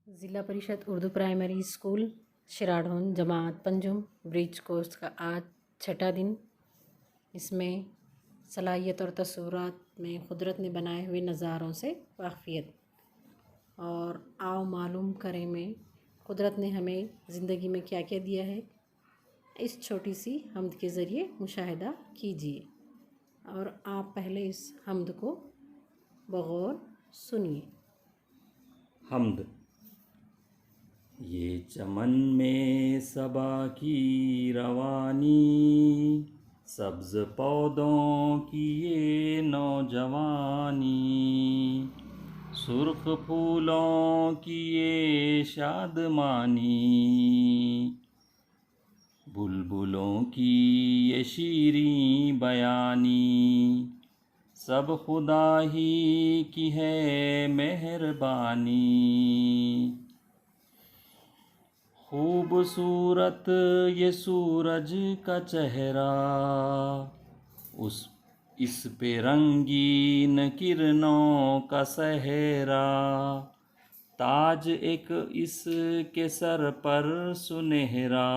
ज़िला परिषद Urdu primary school शिराढोन जमात पंजुम bridge course का आज छठा दिन। इसमें सलाहियत और तस्वुरात में कुदरत ने बनाए हुए नज़ारों से वाक़फ़ियत और आओ मालूम करें में कुदरत ने हमें ज़िंदगी में क्या क्या दिया है, इस छोटी सी हम्द के ज़रिए मुशाहिदा कीजिए और आप पहले इस हम्द को बगौर सुनिए। हम्द। ये चमन में सबा की रवानी, सब्ज़ पौधों की ये नौजवानी, सुर्ख फूलों की ये शादमानी, बुलबुलों की ये शीरीं बयानी, सब खुदा ही की है मेहरबानी। खूबसूरत ये सूरज का चेहरा, इस पे रंगीन किरणों का सहरा, ताज एक इसके सर पर सुनहरा,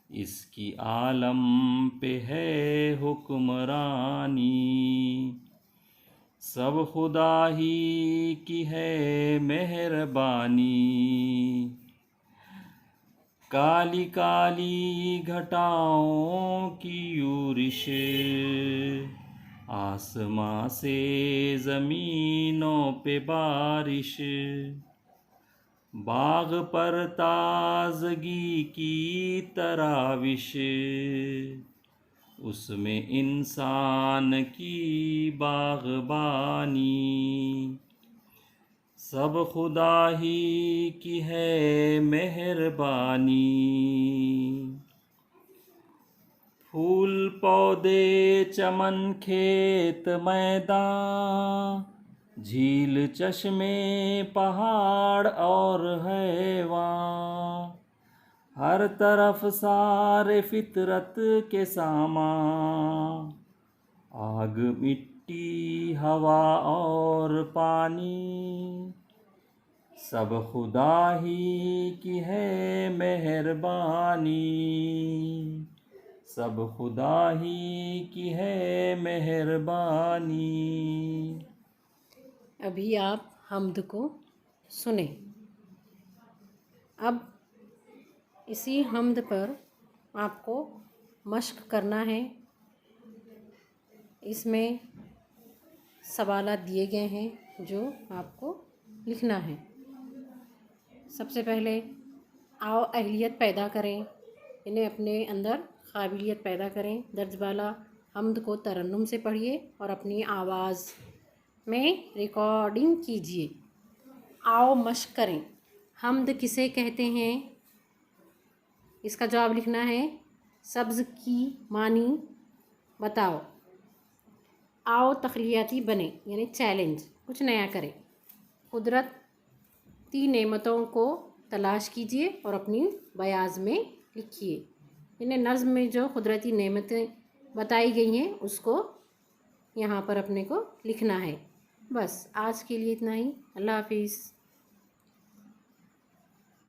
इसकी आलम पे है हुक्मरानी, सब खुदा ही की है मेहरबानी। काली काली घटाओं की यूरिश, आसमां से ज़मीनों पे बारिश, बाग पर ताज़गी की तराविश, उसमें इंसान की बाग़बानी, सब खुदा ही की है मेहरबानी। फूल पौधे चमन खेत मैदान, झील चश्मे पहाड़ और हैवान, हर तरफ सारे फितरत के सामान, आग मिट्टी हवा और पानी, सब खुदा ही की है मेहरबानी, सब खुदा ही की है मेहरबानी। अभी आप हम्द को सुने। अब इसी हम्द पर आपको मश्क करना है। इसमें सवालात दिए गए हैं जो आपको लिखना है। सबसे पहले आओ अहलियत पैदा करें, इन्हें अपने अंदर काबिलियत पैदा करें। दर्ज वाला हम्द को तरन्नुम से पढ़िए और अपनी आवाज़ में रिकॉर्डिंग कीजिए। आओ मश्क करें। हम्द किसे कहते हैं, इसका जवाब लिखना है। सब्ज़ की मानी बताओ। आओ तख्लियाती बने, यानी चैलेंज, कुछ नया करें। कुदरती नेमतों को तलाश कीजिए और अपनी बयाज़ में लिखिए। इन्हें नज़्म में जो कुदरती नेमतें बताई गई हैं उसको यहाँ पर अपने को लिखना है। बस आज के लिए इतना ही। अल्लाह हाफिज़।